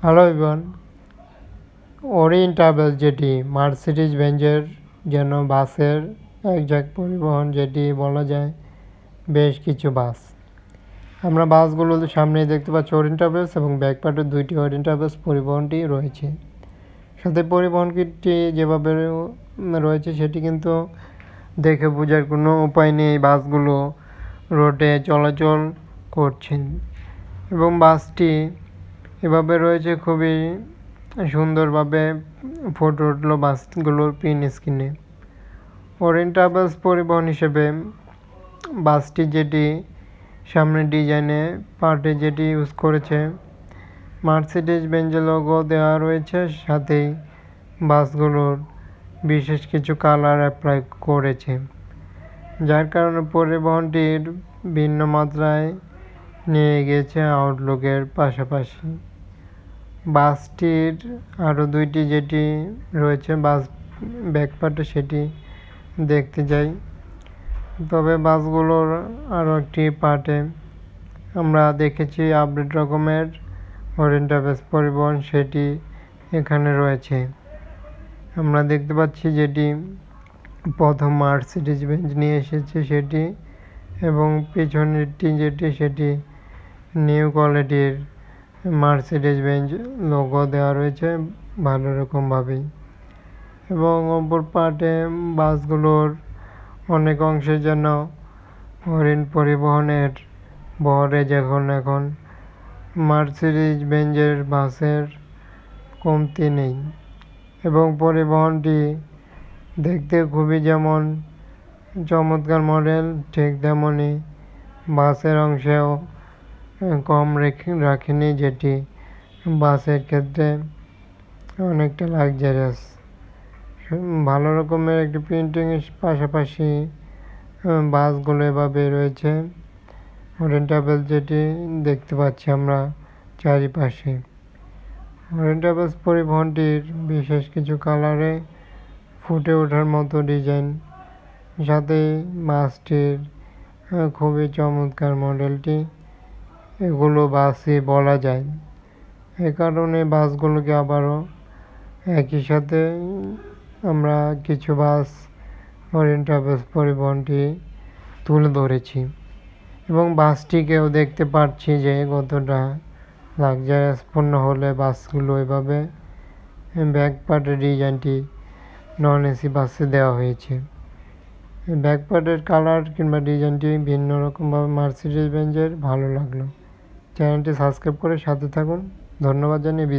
Hello everyone, Orient travels যেটি Mercedes বেঞ্জের যেন বাসের একজাক পরিবহন, যেটি বলা যায় বেশ কিছু বাস। আমরা বাসগুলো সামনেই দেখতে পাচ্ছি ওরিয়েন্ট ট্রাভেলস এবং ব্যাকপার্টের দুইটি ওরিয়েন্ট ট্রাভেলস পরিবহনটি রয়েছে। সাথে পরিবহনটি যেভাবে রয়েছে সেটি কিন্তু দেখে বোঝার কোনো উপায় নেই। বাসগুলো রোডে চলাচল করছেন এবং বাসটি এভাবে রয়েছে, খুবই সুন্দরভাবে ফুটে উঠলো বাসগুলোর প্রিন্ট স্ক্রিনে। ওরিয়েন্ট ট্রাভেলস পরিবহন হিসেবে বাসটি যেটি সামনের ডিজাইনে পার্টে যেটি ইউজ করেছে মার্সিডিজ বেঞ্জের লোগো দেওয়া রয়েছে, সাথেই বাসগুলোর বিশেষ কিছু কালার অ্যাপ্লাই করেছে, যার কারণে পরিবহনটির ভিন্ন মাত্রায় নিয়ে গিয়েছে আউটলুকের পাশাপাশি। বাসটির আরও দুইটি যেটি রয়েছে বাস ব্যাকপার্টে সেটি দেখতে যাই। তবে বাসগুলোর আরও একটি পার্টে আমরা দেখেছি আপডেট রকমের ওরিয়েন্ট ট্রাভেলস পরিবহন, সেটি এখানে রয়েছে। আমরা দেখতে পাচ্ছি যেটি প্রথম মার্সিডিজ বেঞ্জ নিয়ে এসেছে সেটি, এবং পিছনেরটি যেটি সেটি নিউ কোয়ালিটির মার্সিডিজ বেঞ্জ লোগো দেওয়া রয়েছে ভালো রকমভাবেই। এবং অপর পার্টে বাসগুলোর অনেক অংশে যেন ওরিয়েন্ট পরিবহনের বহরে এখন মার্সিডিজ বেঞ্জের বাসের কমতি নেই, এবং পরিবহনটি দেখতে খুবই যেমন চমৎকার মডেল, ঠিক তেমনই বাসের অংশেও কম রাখেনি, যেটি বাসের ক্ষেত্রে অনেকটা লাক্সারিয়াস। ভালো রকমের একটি প্রিন্টিংয়ের পাশাপাশি বাসগুলো এভাবে রয়েছে ওরিয়েন্ট ট্রাভেলস যেটি দেখতে পাচ্ছি আমরা চারিপাশে। ওরিয়েন্ট ট্রাভেলস পরিবহনটির বিশেষ কিছু কালারে ফুটে ওঠার মতো ডিজাইন, সাথে বাসটির খুবই চমৎকার মডেলটি, এগুলো বাসই বলা যায়। এ কারণে বাসগুলোকে আবারও একই সাথে আমরা কিছু বাস ওরিয়েন্ট ট্রাভেলস পরিবহনটি তুলে ধরেছি, এবং বাসটিকেও দেখতে পাচ্ছি যে কতটা লাক্সারিয়াসপূর্ণ হলে বাসগুলো এভাবে ব্যাক পার্টের ডিজাইনটি নন এসি বাসে দেওয়া হয়েছে। ব্যাক পার্টের কালার কিংবা ডিজাইনটি ভিন্ন রকমভাবে মার্সিডিজ বেঞ্জের ভালো লাগলো। চ্যানেলটি সাবস্ক্রাইব করে সাথে থাকুন। ধন্যবাদ জানিয়ে